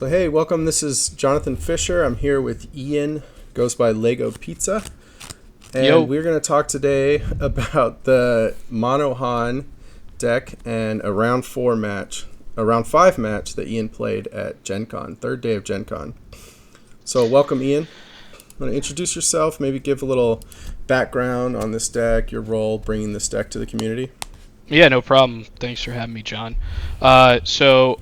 So hey, welcome. This is Jonathan Fisher. I'm here with Ian, goes by Lego Pizza, and Yo, we're going to talk today about the Monohan deck and a round five match that Ian played at Gen Con, third day of Gen Con. So welcome, Ian. Want to introduce yourself, maybe give a little background on this deck, your role bringing this deck to the community? yeah, no problem. Thanks for having me, John. So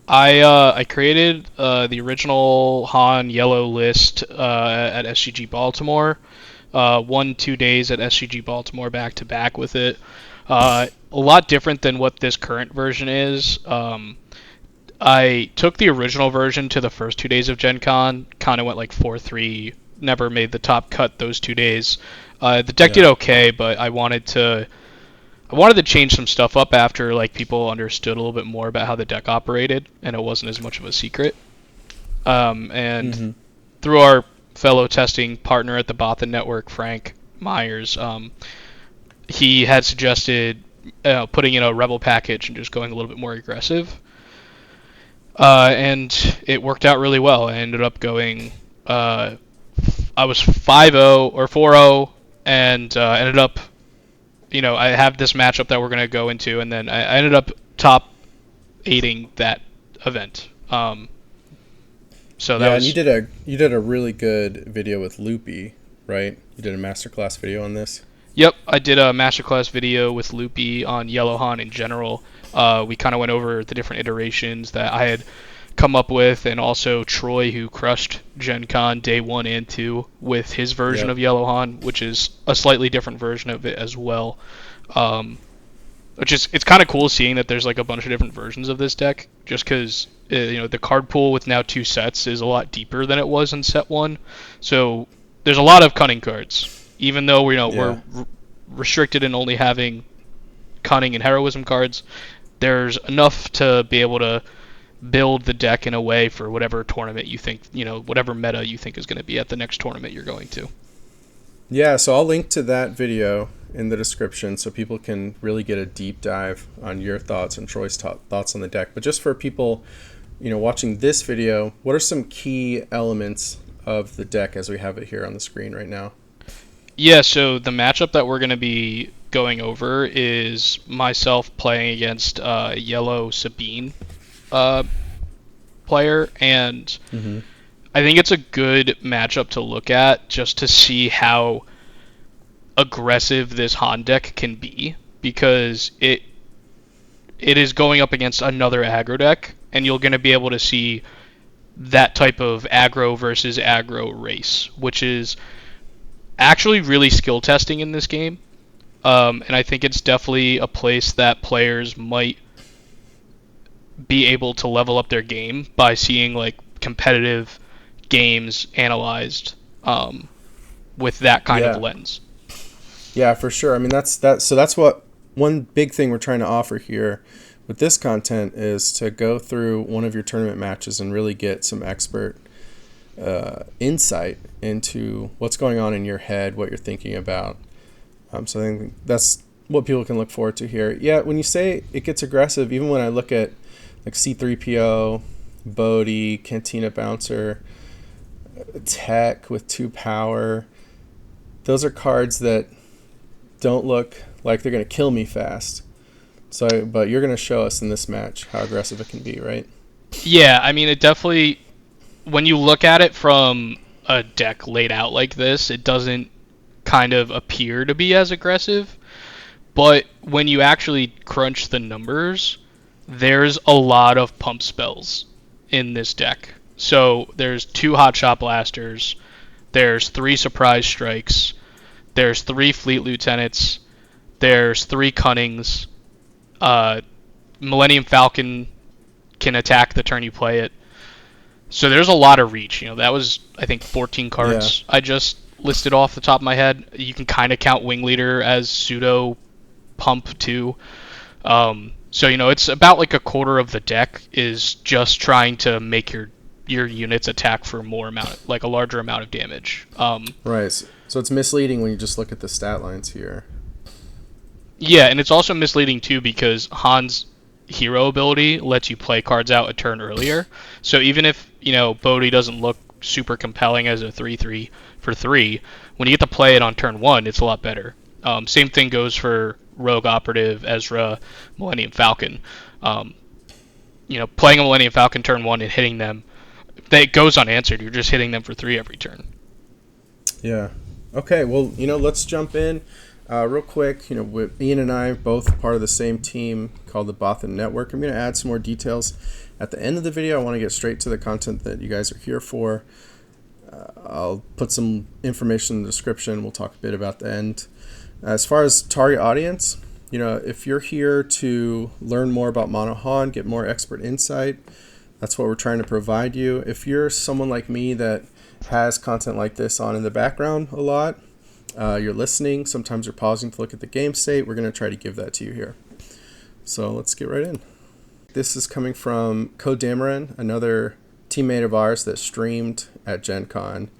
I created the original Han Yellow list at SCG Baltimore. Won 2 days at SCG Baltimore back to back with it. A lot different than what this current version is. I took the original version to the first 2 days of Gen Con, kind of went like 4-3, never made the top cut those 2 days. The deck did Yeah. okay, but I wanted to change some stuff up after like people understood a little bit more about how the deck operated, and it wasn't as much of a secret. And Mm-hmm. through our fellow testing partner at the Bothan Network, Frank Myers, he had suggested putting in a Rebel package and just going a little bit more aggressive. And it worked out really well. I ended up going. I was 5-0 or 4-0, and ended up I have this matchup that we're going to go into, and then I ended up top aiding that event. So that Yeah, and was, you did a really good video with Loopy, right? You did a masterclass video on this. yep, I did a masterclass video with Loopy on Yellowhan in general. We kind of went over the different iterations that I had come up with, and also Troy, who crushed Gen Con day 1 and 2 with his version Yep. of Yellowhan, which is a slightly different version of it as well. Um, which is it's kind of cool seeing that there's like a bunch of different versions of this deck, just because the card pool with now 2 sets is a lot deeper than it was in set 1. So there's a lot of cunning cards, even though Yeah. we're restricted in only having cunning and heroism cards. There's enough to be able to build the deck in a way for whatever tournament you think, whatever meta you think is going to be at the next tournament you're going to. Yeah, so I'll link to that video in the description so people can really get a deep dive on your thoughts and Troy's thoughts on the deck. But just for people, watching this video, what are some key elements of the deck as we have it here on the screen right now? Yeah, so the matchup that we're going to be going over is myself playing against Yellow Sabine uh, player, and Mm-hmm. I think it's a good matchup to look at just to see how aggressive this Han deck can be, because it is going up against another aggro deck, and you're going to be able to see that type of aggro versus aggro race, which is actually really skill testing in this game. And I think it's definitely a place that players might be able to level up their game by seeing like competitive games analyzed with that kind of Yeah. lens. Yeah, for sure. I mean, that's what one big thing we're trying to offer here with this content is to go through one of your tournament matches and really get some expert insight into what's going on in your head, what you're thinking about. So I think that's what people can look forward to here. Yeah, when you say it gets aggressive, even when I look at like C3PO, Bodhi, Cantina Bouncer, Tech with 2 power, those are cards that don't look like they're going to kill me fast. So, but you're going to show us in this match how aggressive it can be, right? Yeah, I mean, it definitely, when you look at it from a deck laid out like this, it doesn't kind of appear to be as aggressive. But when you actually crunch the numbers, there's a lot of pump spells in this deck. So there's 2 Hot Shot Blasters, there's 3 Surprise Strikes, there's 3 Fleet Lieutenants, there's 3 Cunnings. Uh, Millennium Falcon can attack the turn you play it. So there's a lot of reach. That was, I think, 14 Yeah. cards I just listed off the top of my head. You can kind of count Wing Leader as pseudo pump too. So it's about like a quarter of the deck is just trying to make your units attack for more amount, like a larger amount of damage. Right. So it's misleading when you just look at the stat lines here. Yeah, and it's also misleading too because Han's hero ability lets you play cards out a turn earlier. So even if, Bodhi doesn't look super compelling as a 3/3 for 3, when you get to play it on turn 1, it's a lot better. Same thing goes for Rogue Operative, Ezra, Millennium Falcon. Um, playing a Millennium Falcon turn 1 and hitting them, that goes unanswered. You're just hitting them for 3 every turn. Yeah. Okay, well, let's jump in real quick. Ian and I both part of the same team called the Bothan Network. I'm going to add some more details at the end of the video. I want to get straight to the content that you guys are here for. I'll put some information in the description. We'll talk a bit about the end. As far as target audience, if you're here to learn more about Mono Han, get more expert insight, that's what we're trying to provide you. If you're someone like me that has content like this on in the background a lot, you're listening, sometimes you're pausing to look at the game state, we're going to try to give that to you here. So let's get right in. This is coming from Code Dameron, another teammate of ours that streamed at Gen Con,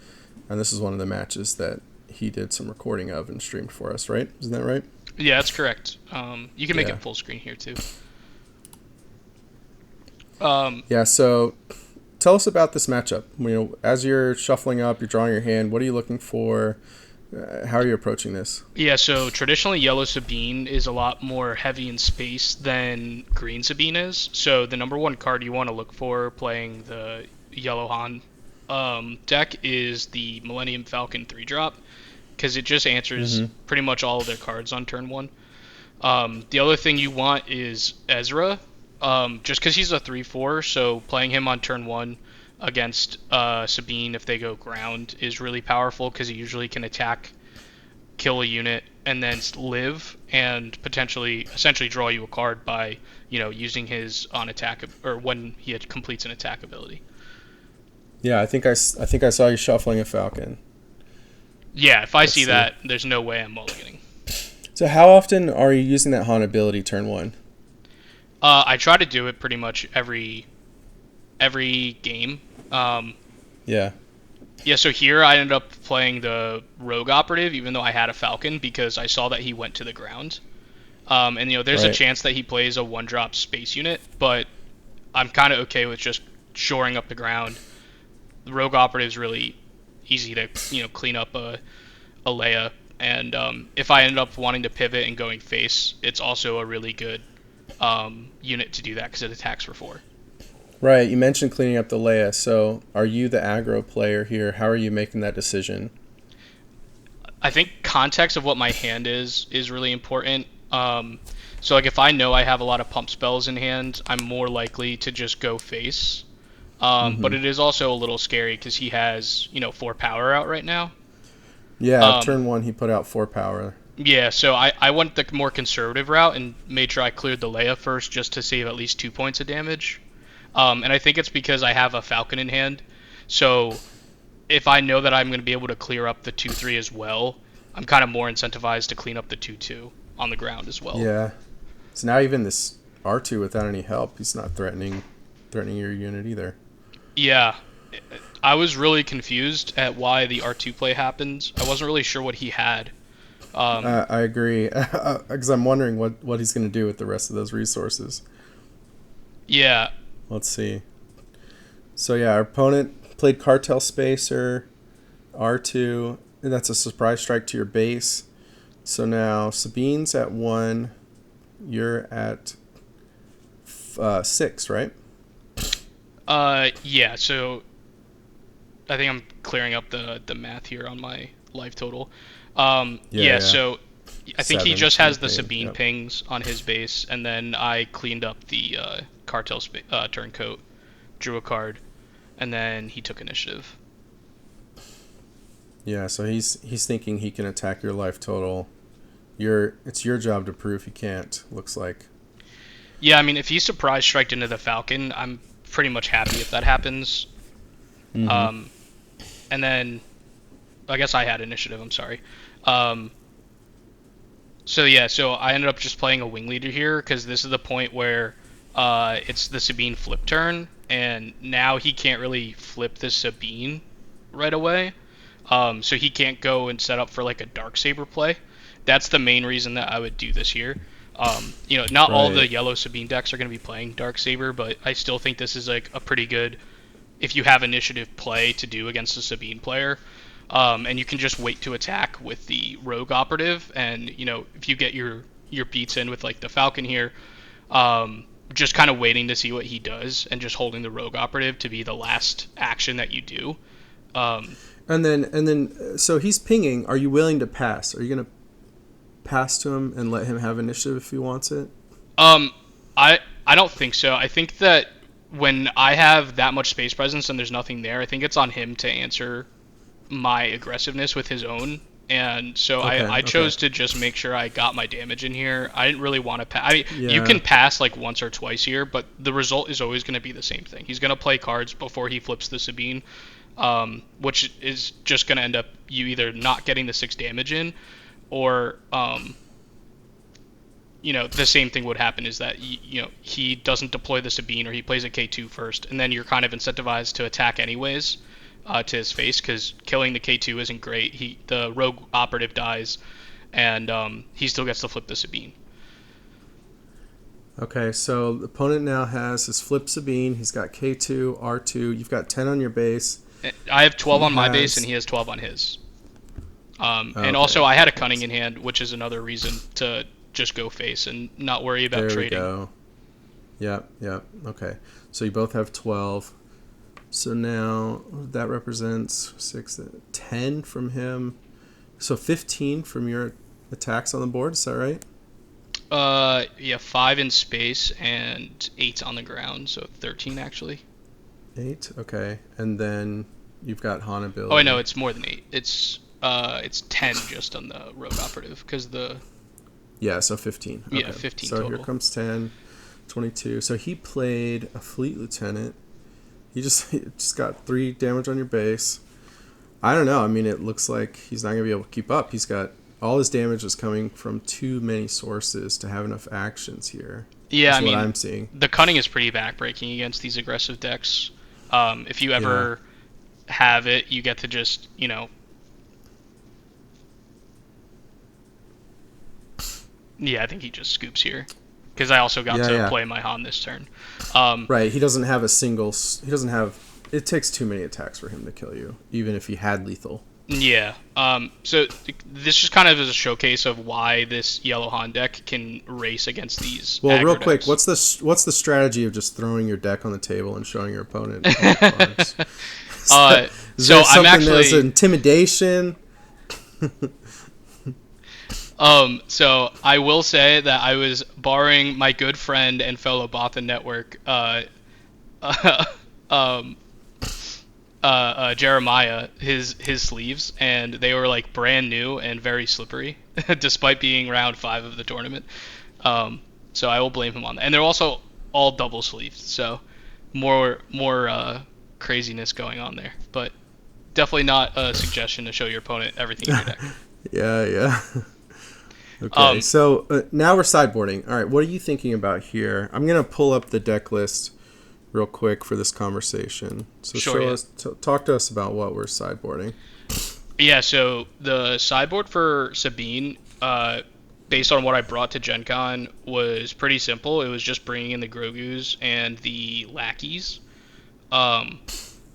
and this is one of the matches that he did some recording of and streamed for us, right? Isn't that right? Yeah, that's correct. You can make it full screen here too. Yeah, so tell us about this matchup. As you're shuffling up, you're drawing your hand, what are you looking for? How are you approaching this? Yeah, so traditionally yellow Sabine is a lot more heavy in space than green Sabine is. So the number one card you want to look for playing the yellow Han deck is the Millennium Falcon 3-drop, because it just answers pretty much all of their cards on turn 1. The other thing you want is Ezra, just because he's a 3/4, so playing him on turn 1 against Sabine if they go ground is really powerful, because he usually can attack, kill a unit, and then live and potentially essentially draw you a card by using his on attack or when he completes an attack ability. Yeah, I think I saw you shuffling a Falcon. Yeah, if I see that, there's no way I'm mulliganing. So how often are you using that Han ability turn 1? I try to do it pretty much every game. Yeah. Yeah, so here I ended up playing the Rogue Operative, even though I had a Falcon, because I saw that he went to the ground. And there's a chance that he plays a 1-drop space unit, but I'm kind of okay with just shoring up the ground. The Rogue Operative is really easy to clean up a Leia, and if I end up wanting to pivot and going face, it's also a really good unit to do that because it attacks for 4. Right, you mentioned cleaning up the Leia, so are you the aggro player here? How are you making that decision? I think context of what my hand is really important. So like if I know I have a lot of pump spells in hand, I'm more likely to just go face. But it is also a little scary because he has 4 power out right now. Yeah, turn 1 he put out 4 power. Yeah, so I went the more conservative route and made sure I cleared the Leia first just to save at least 2 points of damage. And I think it's because I have a Falcon in hand. So if I know that I'm going to be able to clear up the 2/3 as well, I'm kind of more incentivized to clean up the 2/2 on the ground as well. Yeah. So now even this R2 without any help, he's not threatening your unit either. Yeah. I was really confused at why the R2 play happened. I wasn't really sure what he had. I agree, because I'm wondering what he's going to do with the rest of those resources. Yeah. Let's see. So yeah, our opponent played Cartel Spacer, R2, and that's a surprise strike to your base. So now Sabine's at 1, you're at 6, right? Yeah, so I think I'm clearing up the math here on my life total. So I think he just has the Sabine pings on his base, and then I cleaned up the Cartel turncoat, drew a card, and then he took initiative. Yeah, so he's thinking he can attack your life total. It's your job to prove he can't, looks like. Yeah, I mean, if he surprise striked into the Falcon, I'm pretty much happy if that happens. And then I guess I had initiative, I'm sorry. So I ended up just playing a wing leader here because this is the point where it's the Sabine flip turn, and now he can't really flip the Sabine right away. So he can't go and set up for like a Darksaber play. That's the main reason that I would do this here. Not all of the Right. yellow Sabine decks are going to be playing Darksaber, but I still think this is like a pretty good, if you have initiative play to do against a Sabine player. And you can just wait to attack with the Rogue Operative, and if you get your beats in with like the Falcon here, just kind of waiting to see what he does, and just holding the Rogue Operative to be the last action that you do. Um, So he's pinging. Are you willing to pass? Are you gonna pass to him and let him have initiative if he wants it? um, I don't think so. I think that when I have that much space presence and there's nothing there, I think it's on him to answer my aggressiveness with his own. And so Okay. I Okay. chose to just make sure I got my damage in here. I didn't really want to pass. I mean, you Yeah. can pass like once or twice here, but the result is always going to be the same thing. He's going to play cards before he flips the Sabine, which is just going to end up you either not getting the 6 damage in, or the same thing would happen is that he doesn't deploy the Sabine, or he plays a K2 first, and then you're kind of incentivized to attack anyways, to his face, because killing the K2 isn't great. The Rogue Operative dies, and he still gets to flip the Sabine. Okay. So the opponent now has his flip Sabine. He's got K2, R2. You've got 10 on your base. I have 12 He on my base, and has. he has 12 on his. And also, Okay. I had a Cunning in hand, which is another reason to just go face and not worry about There we trading. go. Yep. Yep. Okay. So you both have 12. So now that represents 6, 10 from him. So 15 from your attacks on the board. Is that right? Yeah, 5 in space and 8 on the ground, so 13 actually. 8. Okay. And then you've got Han Oh, I know ability. it's more than 8. It's 10 just on the Rogue Operative, because Yeah, so 15. yeah, Okay. 15 So here total. comes 10, 22. So he played a Fleet Lieutenant. He just got 3 damage on your base. I don't know. I mean, it looks like he's not going to be able to keep up. He's got all his damage is coming from too many sources to have enough actions here. Yeah, I Is what mean, I'm seeing. the Cunning is pretty backbreaking against these aggressive decks. If you Yeah. ever have it, you get to just yeah, I think he just scoops here, because I also got Yeah, to yeah. play my Han this turn. Um, Right. He doesn't have a single. He doesn't have. It takes too many attacks for him to kill you, even if he had lethal. Yeah. So this just kind of is a showcase of why this yellow Han deck can race against these Well, real aggro quick, decks. what's the strategy of just throwing your deck on the table and showing your opponent all the cards? Is So there I'm something there's actually intimidation? so I will say that I was borrowing my good friend and fellow Bothan network um Jeremiah his sleeves, and they were like brand new and very slippery despite being round 5 of the tournament. So I will blame him on that. And they're also all double sleeved, so more craziness going on there. But definitely not a suggestion to show your opponent everything in your deck. Yeah, yeah. Okay, Um, so now we're sideboarding. All right, what are you thinking about here? I'm gonna pull up the deck list real quick for this conversation. So sure, show yeah. us, talk to us about what we're sideboarding. Yeah, so the sideboard for Sabine, based on what I brought to Gen Con, was pretty simple. It was just bringing in the Grogus and the lackeys. Um,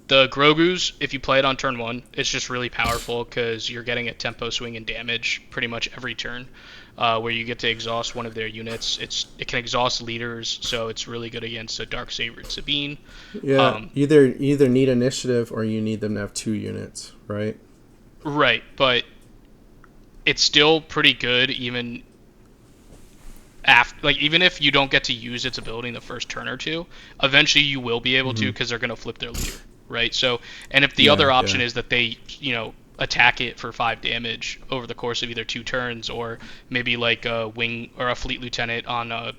the Grogus, if you play it on turn 1, it's just really powerful because you're getting a tempo swing and damage pretty much every turn, where you get to exhaust one of their units. It can exhaust leaders, so it's really good against a Darksaber and Sabine. Yeah, Um, either need initiative or you need them to have 2 units, right? right, but it's still pretty good even after, like, even if you don't get to use its ability in the first turn or two, eventually you will be able to, Mm-hmm. because they're going to flip their leader, right? So, and if the Yeah, other option yeah. is that they attack it for 5 damage over the course of either 2 turns, or maybe like a wing or a fleet lieutenant on a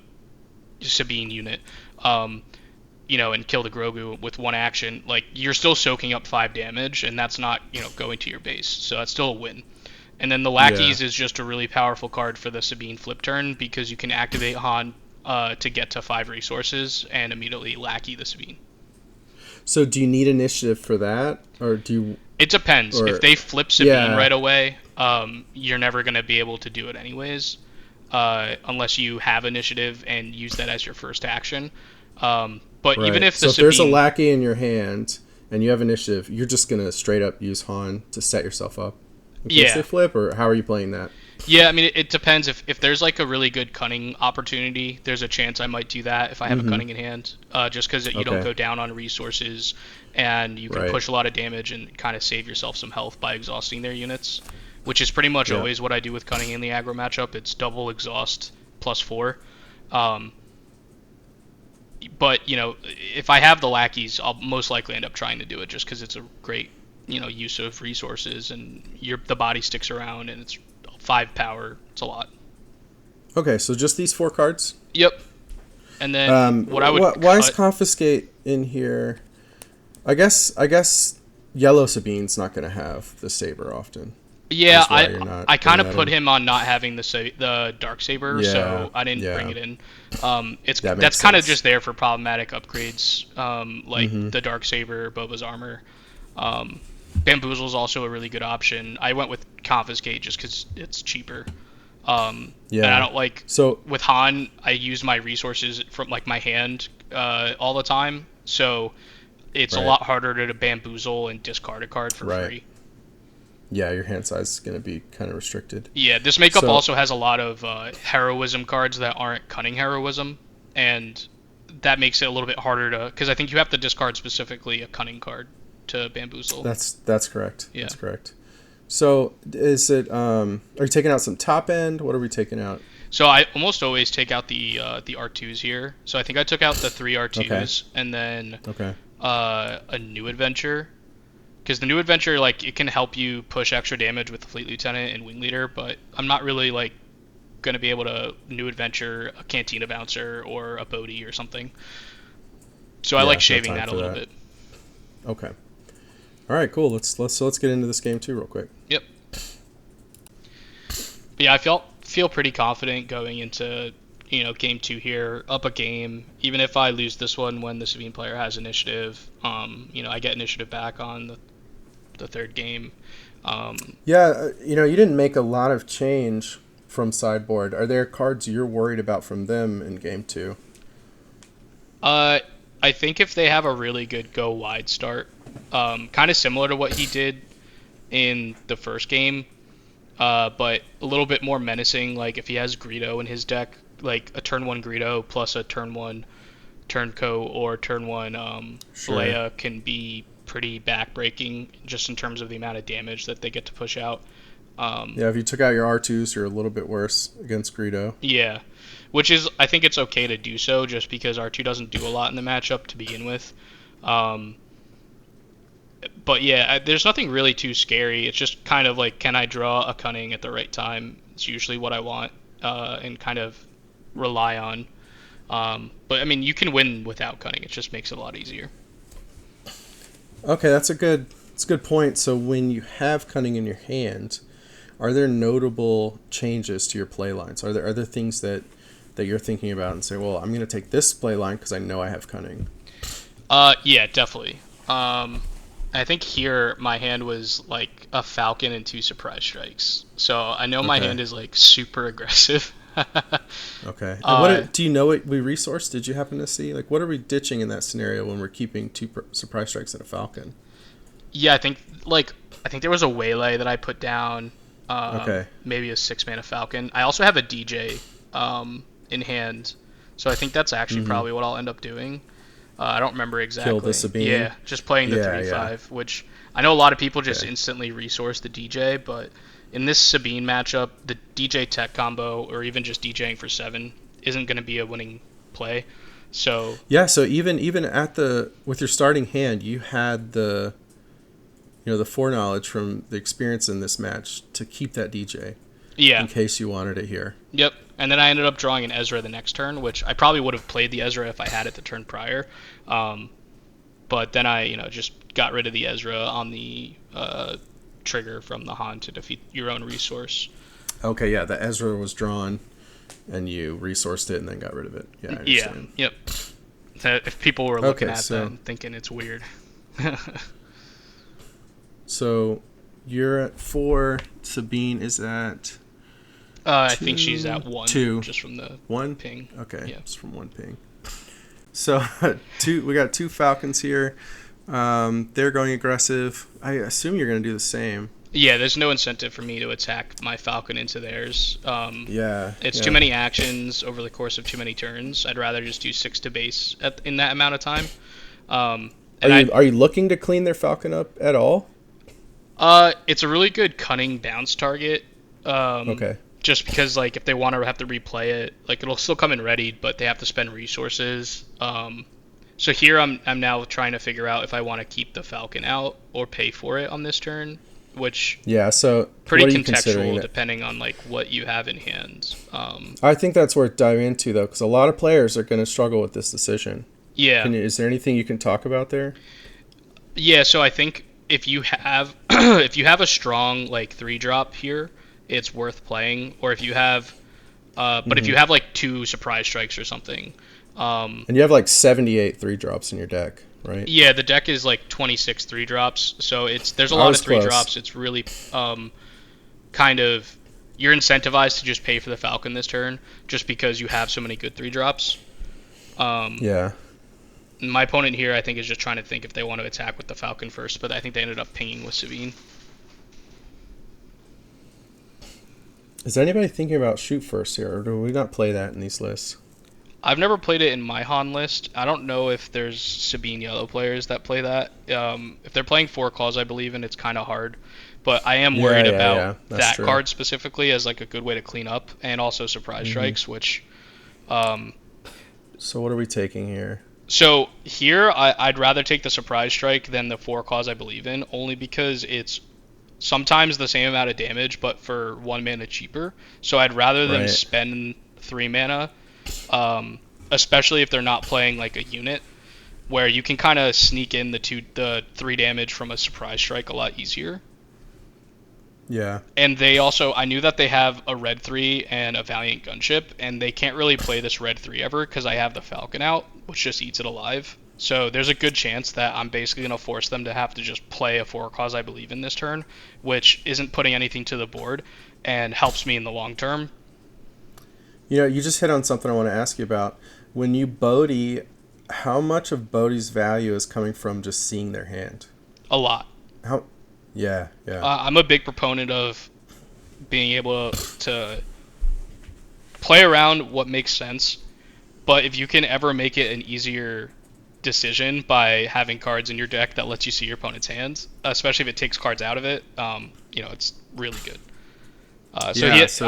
Sabine unit, and kill the Grogu with 1 action, like, you're still soaking up 5 damage, and that's not going to your base, so that's still a win. And then the Yeah. Lackeys is just a really powerful card for the Sabine flip turn, because you can activate Han to get to 5 resources and immediately Lackey the Sabine. So do you need initiative for that, or It depends. If or they flip Sabine yeah, right away, you're never going to be able to do it anyways. unless you have initiative and use that as your first action. But even Right. if the So if there's a Sabine, lackey in your hand and you have initiative, you're just gonna straight up use Han to set yourself up in case they yeah, flip, or how are you playing that? yeah. I mean, it depends. If there's like a really good cunning opportunity, there's a chance I might do that if I have a Mm-hmm. cunning in hand. Just because you don't Okay. go down on resources, and you can Right. push a lot of damage and kind of save yourself some health by exhausting their units, which is pretty much Yeah. always what I do with cunning in the aggro matchup. It's double exhaust +4. Um, but if I have the lackeys, I'll most likely end up trying to do it just because it's a great use of resources, and the body sticks around, and it's 5 power. It's a lot. Okay. So just these 4 cards. Yep. And then what I would Why is cut. confiscate in here? I guess yellow Sabine's not gonna have the saber often. Yeah, Is why you're not I kind putting of that put in. him on not having the dark saber, Yeah. so I didn't bring Yeah. it in. It's That that's makes kind of sense. just there for problematic upgrades, like Mm-hmm. the dark saber, Boba's armor. Um, Bamboozle is also a really good option. I went with confiscate just because it's cheaper. And I Yeah. don't like So with Han. I use my resources from like my hand all the time, so it's a right. lot harder to bamboozle and discard a card for Right. free. Yeah, your hand size is gonna be kind of restricted. Yeah, this makeup So also has a lot of heroism cards that aren't cunning heroism, and that makes it a little bit harder to, because I think you have to discard specifically a cunning card to bamboozle. that's correct. Yeah. That's correct. So is it? Are you taking out some top end? What are we taking out? So I almost always take out the R2s here. So I think I took out the three Okay. R2s and then Okay. a new adventure, because the new adventure, like, it can help you push extra damage with the fleet lieutenant and wing leader, but I'm not really like gonna be able to new adventure a cantina bouncer or a Bodhi or something. So I like Yeah. No shaving time that a for little that. bit. Okay. All right. Cool. Let's get into this game too, real quick. Yep. But yeah, I feel pretty confident going into game two here, up a game. Even if I lose this one when the Sabine player has initiative, I get initiative back on the third game. Yeah. You didn't make a lot of change from sideboard. Are there cards you're worried about from them in game two? Uh, I think if they have a really good go wide start, kind of similar to what he did in the first game, but a little bit more menacing. Like if he has Greedo in his deck, like a turn one Greedo plus a turn one Turnco or turn one Sure. Leia can be pretty backbreaking just in terms of the amount of damage that they get to push out. Yeah. If you took out your R2s, you're a little bit worse against Greedo. Yeah, which is, I think it's okay to do so just because R2 doesn't do a lot in the matchup to begin with. Um, but yeah, there's nothing really too scary. It's just kind of like, can I draw a cunning at the right time? It's usually what I want, and kind of rely on. But I mean, you can win without cunning. It just makes it a lot easier. Okay, that's a good point. So when you have cunning in your hand, are there notable changes to your play lines? Are there things that you're thinking about and say, well, I'm going to take this play line because I know I have cunning. Yeah, definitely. I think here my hand was like a falcon and two surprise strikes. So I know my Okay. hand is like super aggressive. Okay. And uh, do you know what we resourced? Did you happen to see? Like, what are we ditching in that scenario when we're keeping two surprise strikes and a falcon? yeah, I think there was a waylay that I put down. Okay. Maybe a 6 mana falcon. I also have a DJ in hand, so I think that's actually Mm-hmm. probably what I'll end up doing. I don't remember Kill the exactly. Sabine. Yeah, just playing the Yeah, three yeah. five, which I know a lot of people just Okay. instantly resource the DJ, but in this Sabine matchup, the DJ tech combo or even just DJing for 7 isn't going to be a winning play. So Yeah, so even at the with your starting hand, you had the foreknowledge from the experience in this match to keep that DJ yeah, in case you wanted it here. yep. And then I ended up drawing an Ezra the next turn, which I probably would have played the Ezra if I had it the turn prior. Um, but then I, just got rid of the Ezra on the trigger from the Han to defeat your own resource. Okay, yeah, the Ezra was drawn and you resourced it and then got rid of it. Yeah, I Yeah, understand. yep. That if people were looking Okay, at that so and thinking it's weird. so you're at 4, Sabine is at I think she's at 1, Two. just from the One? ping. Okay, Yeah. it's from one ping. So we got two Falcons here. They're going aggressive. I assume you're going to do the same. Yeah, there's no incentive for me to attack my Falcon into theirs. It's Yeah. too many actions over the course of too many turns. I'd rather just do 6 to base in that amount of time. Are you looking to clean their Falcon up at all? It's a really good cunning bounce target. Okay. Just because, like, if they want to have to replay it, like, it'll still come in ready, but they have to spend resources. So here I'm now trying to figure out if I want to keep the Falcon out or pay for it on this turn, which Yeah. So pretty what are you considering contextual depending on like what you have in hand. I think that's worth diving into though, because a lot of players are going to struggle with this decision. Yeah. Is there anything you can talk about there? Yeah. So I think if you have if you have a strong like 3-drop here, it's worth playing. Or if you have, but if you have like 2 surprise strikes or something. And you have like 78 3-drops in your deck, right? Yeah, the deck is like 26 3-drops, so there's a lot of 3-drops. It's really kind of you're incentivized to just pay for the Falcon this turn, just because you have so many good 3-drops. Yeah. My opponent here, I think, is just trying to think if they want to attack with the Falcon first, but I think they ended up pinging with Sabine. Is anybody thinking about shoot first here, or do we not play that in these lists? I've never played it in my Han list. I don't know if there's Sabine Yellow players that play that. If they're playing 4 claws, I believe, and it's kind of hard. But I am worried about that true. card specifically as like a good way to clean up, and also surprise strikes, which. So what are we taking here? So here, I'd rather take the surprise strike than the 4 claws I believe in, only because it's sometimes the same amount of damage, but for 1 mana cheaper. So I'd rather them spend 3 mana. Especially if they're not playing like a unit, where you can kind of sneak in the 3 damage from a surprise strike a lot easier. Yeah. And they also, I knew that they have a red 3 and a Valiant Gunship, and they can't really play this red 3 ever because I have the Falcon out, which just eats it alive. So there's a good chance that I'm basically going to force them to have to just play a 4 claws I believe in this turn, which isn't putting anything to the board and helps me in the long term. You know, you just hit on something I want to ask you about. When you Bodhi, how much of Bodhi's value is coming from just seeing their hand? A lot. How? Yeah. I'm a big proponent of being able to play around what makes sense, but if you can ever make it an easier decision by having cards in your deck that lets you see your opponent's hands, especially if it takes cards out of it, it's really good. I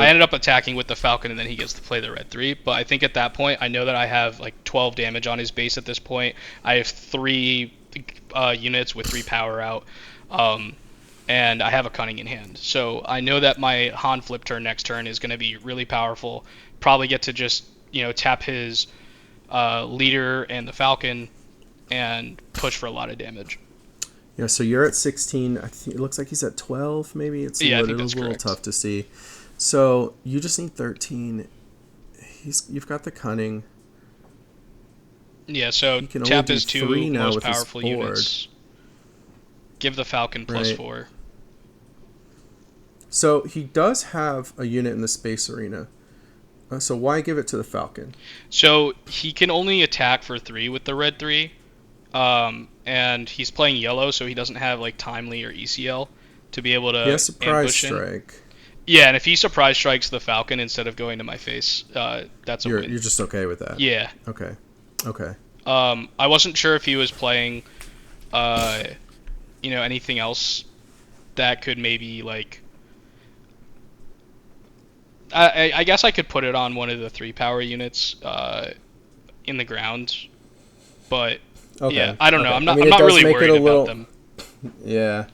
ended up attacking with the Falcon, and then he gets to play the red 3. But I think at that point, I know that I have like 12 damage on his base at this point. I have 3 units with 3 power out, and I have a cunning in hand. So I know that my Han flip turn next turn is going to be really powerful. Probably get to just tap his leader and the Falcon and push for a lot of damage. Yeah, so you're at 16. I think it looks like he's at 12, maybe. It's I think a that's little correct. tough to see. So you just need 13. You've got the cunning. Yeah, so He can only tap do his 2 3 now most with his powerful board. units. Give the Falcon plus Right. 4. So he does have a unit in the space arena. So why give it to the Falcon? So he can only attack for 3 with the red 3. And he's playing yellow, so he doesn't have like Timely or ECL to be able to He has surprise ambush in. strike. Yeah, and if he surprise strikes the Falcon instead of going to my face, that's a win. You're just okay with that? Yeah. Okay. I wasn't sure if he was playing, anything else that could maybe like. I guess I could put it on one of the 3 power units in the ground, but yeah, I don't know. I'm not really worried about them. Yeah.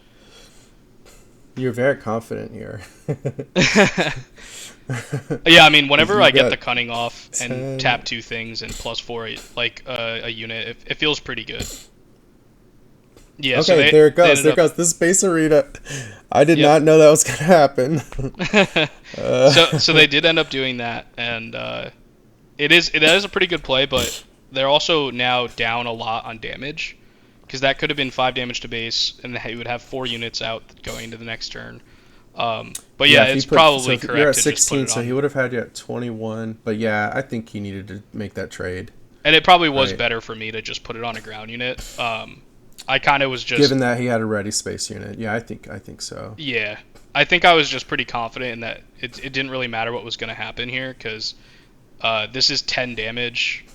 You're very confident here. Yeah, I mean, whenever I get got the cunning off 10. and tap 2 things and plus 4, like a unit, it feels pretty good. Yeah. Okay, so there it goes. There it goes. This space arena. I did not know that was going to happen. So they did end up doing that, and it is a pretty good play, but they're also now down a lot on damage, because that could have been 5 damage to base, and he would have 4 units out going into the next turn. But Yeah, yeah, if he it's put so probably if you're correct at to just put 16, it so he on. would have had you at 21. But yeah, I think he needed to make that trade, And it probably was right? better for me to just put it on a ground unit. I kind of was just Given that he had a ready space unit, yeah, I think so. yeah. I think I was just pretty confident in that it didn't really matter what was going to happen here because this is 10 damage.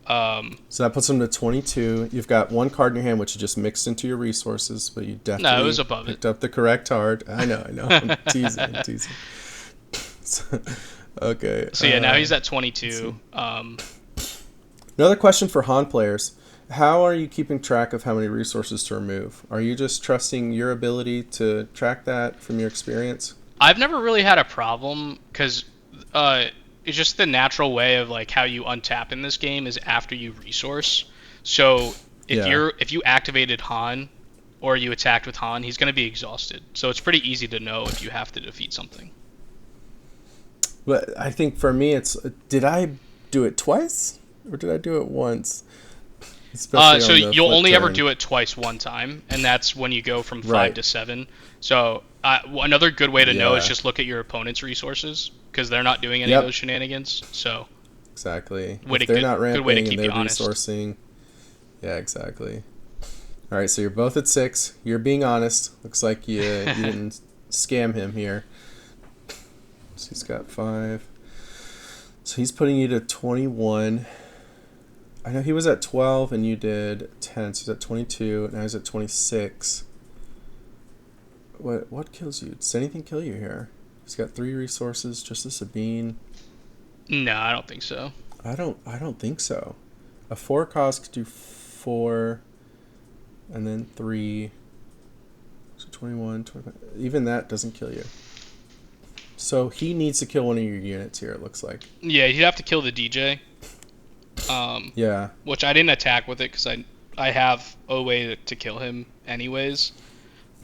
So that puts him to 22. You've got one card in your hand which you just mixed into your resources, but you No, it was definitely above it. picked up the correct card. I know. I'm teasing, I'm teasing. So, okay. So yeah, now he's at Let's 22. see. Another question for Han players. How are you keeping track of how many resources to remove? Are you just trusting your ability to track that from your experience? I've never really had a problem because uh, it's just the natural way of like how you untap in this game is after you resource. So Yeah. if you activated Han or you attacked with Han, he's going to be exhausted. So it's pretty easy to know if you have to defeat something. But I think for me, it's did I do it twice or did I do it once? Especially So on the you'll flip only ever turn. do it twice one time, and that's when you go from five Right. to seven. So another good way to know is Yeah. just look at your opponent's resources because they're not doing any of those Yep. shenanigans. So Exactly. way If to they're not good way to ramping and keep you they're honest. resourcing, yeah, exactly. All right, so you're both at 6. You're being honest. Looks like you didn't scam him here. So he's got 5. So he's putting you to 21. I know he was at 12 and you did 10. So he's at 22. Now he's at 26. What kills you? Does anything kill you here? He's got 3 resources, just a Sabine. No, I don't think so. I don't think so. A 4 cost could do 4 and then 3. So 21, 25. Even that doesn't kill you. So he needs to kill one of your units here, it looks like. Yeah, you'd have to kill the DJ, Yeah. which I didn't attack with it because I have a way to kill him anyways.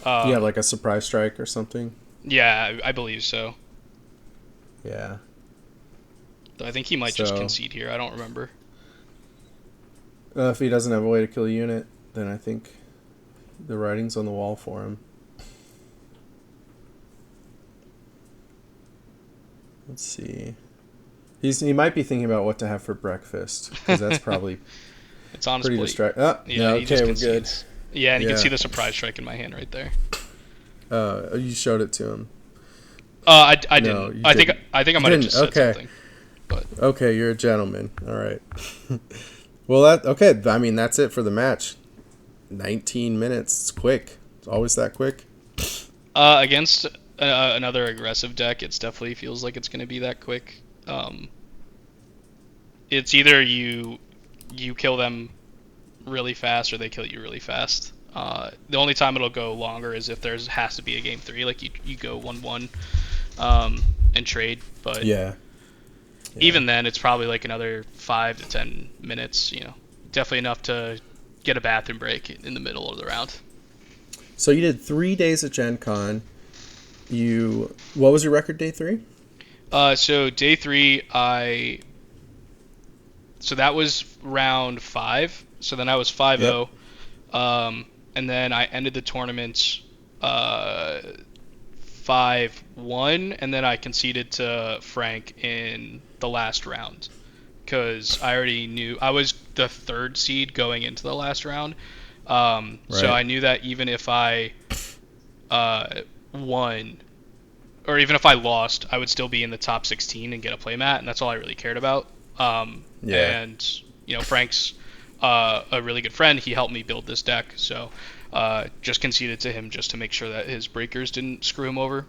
Yeah, like a surprise strike or something. Yeah, I believe so. Yeah. I think he might just So concede here. I don't remember. if he doesn't have a way to kill a unit, then I think the writing's on the wall for him. Let's see. He might be thinking about what to have for breakfast because that's probably It's on his pretty plate. distracting. Oh, yeah, Yeah, he just okay, we're good. concedes. Yeah, and you can see Yeah. the surprise strike in my hand right there. You showed it to him. I No, didn't. you I think didn't. I think I You might have didn't? just said Okay. something. But Okay, you're a gentleman. All right. Well, okay. I mean, that's it for the match. 19 minutes. It's quick. It's always that quick. against another aggressive deck, it definitely feels like it's going to be that quick. It's either you kill them really fast or they kill you really fast. The only time it'll go longer is if there's has to be a game 3, like you go 1-1 and trade. But Yeah. even then, it's probably like another 5 to 10 minutes. Definitely enough to get a bathroom break in the middle of the round. So you did 3 days at Gen Con. What was your record day 3? So day 3, so that was round 5. So then I was 5-0. And then I ended the tournament 5-1, and then I conceded to Frank in the last round because I already knew I was the 3rd seed going into the last round. So I knew that even if I won, or even if I lost, I would still be in the top 16 and get a playmat, and that's all I really cared about. Yeah. And Frank's a really good friend. He helped me build this deck, so just conceded to him just to make sure that his breakers didn't screw him over.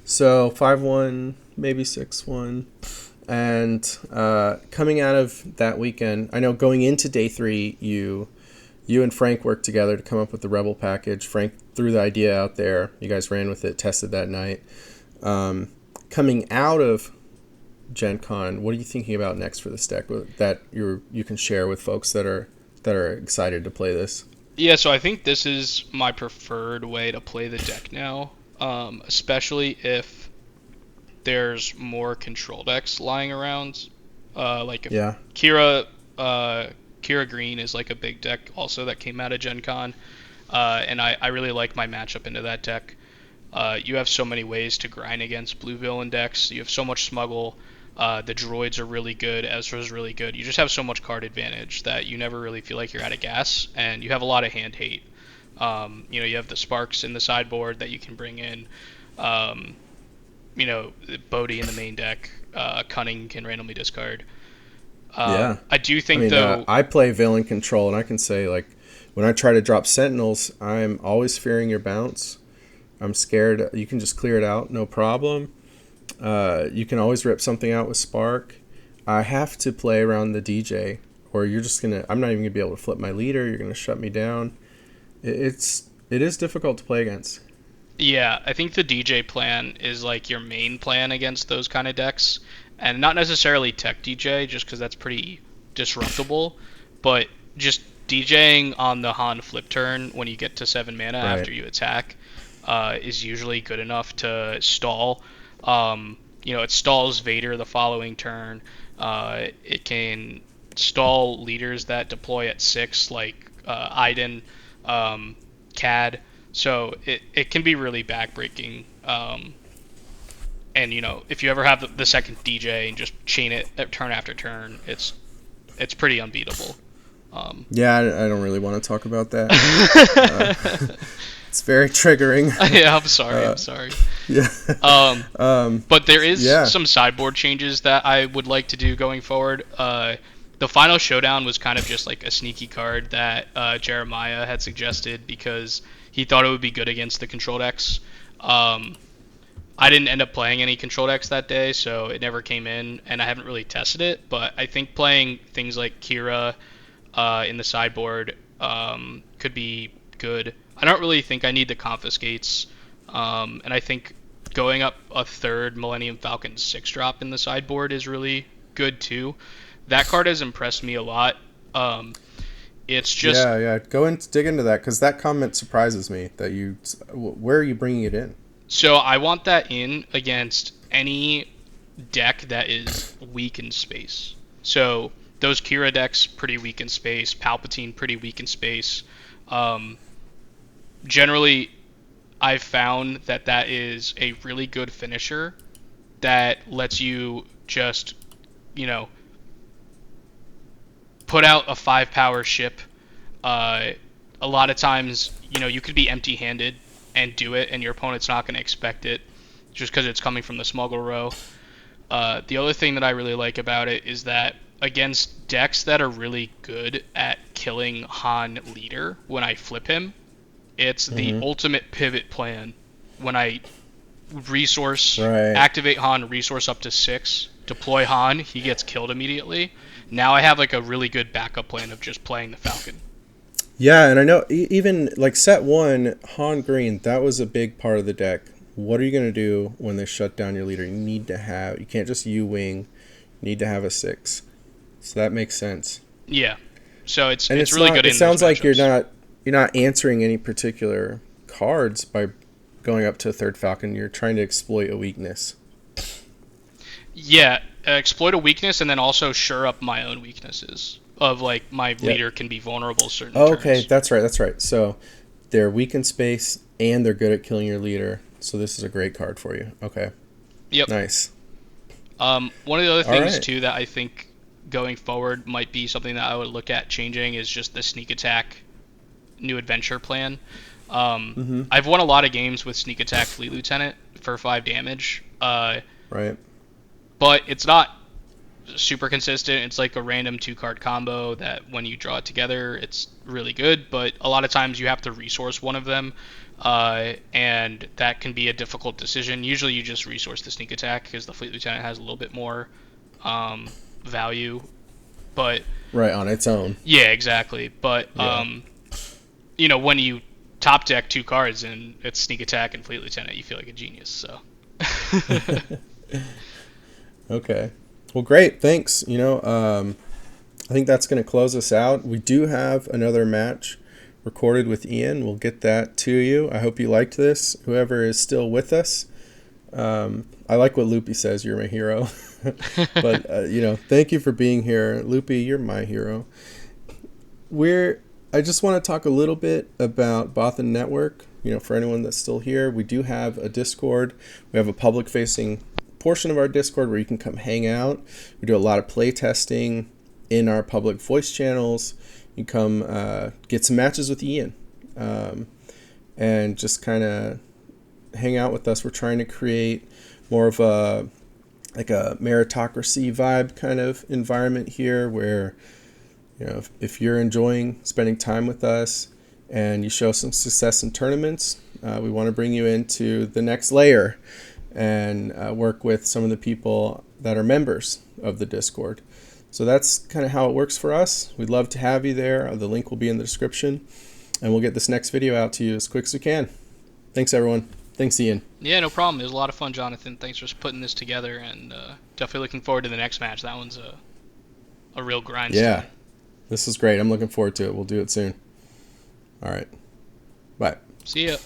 So 5-1, maybe 6-1. And coming out of that weekend, I know going into day 3, you and Frank worked together to come up with the Rebel package. Frank threw the idea out there. You guys ran with it, tested that night. Coming out of Gen Con, what are you thinking about next for this deck that you can share with folks that are excited to play this? Yeah, so I think this is my preferred way to play the deck now, especially if there's more control decks lying around. Like if Yeah. Kira Green is like a big deck also that came out of Gen Con, and I really like my matchup into that deck. You have so many ways to grind against blue villain decks. You have so much smuggle. The droids are really good. Ezra's really good. You just have so much card advantage that you never really feel like you're out of gas, and you have a lot of hand hate. You have the sparks in the sideboard that you can bring in. Um, Bodhi in the main deck. Cunning can randomly discard. Yeah. I do I think mean, though. I play Villain Control, and I can say, like, when I try to drop Sentinels, I'm always fearing your bounce. I'm scared. You can just clear it out, no problem. You can always rip something out with Spark. I have to play around the DJ, or you're just gonna. I'm not even gonna be able to flip my leader. You're gonna shut me down. It is difficult to play against. Yeah, I think the DJ plan is like your main plan against those kind of decks, and not necessarily Tech DJ, just because that's pretty disruptible, but just DJing on the Han flip turn when you get to 7 mana Right. after you attack is usually good enough to stall. It stalls Vader the following turn. It can stall leaders that deploy at 6, like Iden, Cad. So it can be really backbreaking. And if you ever have the second DJ and just chain it turn after turn, it's pretty unbeatable. Yeah, I don't really want to talk about that. It's very triggering. Yeah, I'm sorry. I'm sorry. Yeah. But there is Yeah. some sideboard changes that I would like to do going forward. The final showdown was kind of just like a sneaky card that Jeremiah had suggested because he thought it would be good against the control decks. I didn't end up playing any control decks that day, so it never came in, and I haven't really tested it. But I think playing things like Kira in the sideboard could be good. I don't really think I need the confiscates, and I think going up a third Millennium Falcon 6-drop in the sideboard is really good too. That card has impressed me a lot. It's just Yeah. Go and dig into that, because that comment surprises me. That you, where are you bringing it in? so I want that in against any deck that is weak in space. So those Kira decks pretty weak in space. Palpatine pretty weak in space. Um, Generally, I've found that is a really good finisher that lets you just you know put out a 5 power ship. Uh, a lot of times, you could be empty-handed and do it, and your opponent's not going to expect it just because it's coming from the smuggle row. The other thing that I really like about it is that against decks that are really good at killing Han leader when I flip him, it's the ultimate pivot plan. When I Right. activate Han, resource up to 6, deploy Han, he gets killed immediately. Now I have like a really good backup plan of just playing the Falcon. Yeah, and I know even like set one, Han Green, that was a big part of the deck. What are you going to do when they shut down your leader? You can't just U-wing. You need to have a 6. So that makes sense. Yeah, so it's And really not, good. it in sounds those like matchups. you're not answering any particular cards by going up to a third Falcon. You're trying to exploit a weakness. Yeah, exploit a weakness and then also shore up my own weaknesses. Of like my leader can be vulnerable certain Okay, turns. that's right. So they're weak in space and they're good at killing your leader. So this is a great card for you. Okay. Yep. Nice. One of the other All things right. too that I think going forward might be something that I would look at changing is just the sneak attack new adventure plan. I've won a lot of games with sneak attack fleet lieutenant for 5 damage, Right. but it's not super consistent. It's like a random 2-card combo that when you draw it together, it's really good. But a lot of times you have to resource one of them, and that can be a difficult decision. Usually you just resource the sneak attack because the fleet lieutenant has a little bit more value. But Right, on its own. yeah, exactly. But when you top deck 2 cards and it's sneak attack and fleet lieutenant, you feel like a genius. So. Okay. Well, great. Thanks. I think that's going to close us out. We do have another match recorded with Ian. We'll get that to you. I hope you liked this. Whoever is still with us. I like what Loopy says. You're my hero. But, thank you for being here. Loopy, you're my hero. I just want to talk a little bit about Bothan Network. For anyone that's still here, we do have a Discord. We have a public-facing portion of our Discord where you can come hang out. We do a lot of play testing in our public voice channels. You come get some matches with Ian, and just kind of hang out with us. We're trying to create more of a meritocracy vibe kind of environment here, where if you're enjoying spending time with us and you show some success in tournaments, we want to bring you into the next layer and work with some of the people that are members of the Discord. So that's kind of how it works for us. We'd love to have you there. The link will be in the description, and we'll get this next video out to you as quick as we can. Thanks, everyone. Thanks, Ian. Yeah, no problem. It was a lot of fun, Jonathan. Thanks for putting this together, and definitely looking forward to the next match. That one's a real grind. Yeah, this is great. I'm looking forward to it. We'll do it soon. All right. Bye. See ya.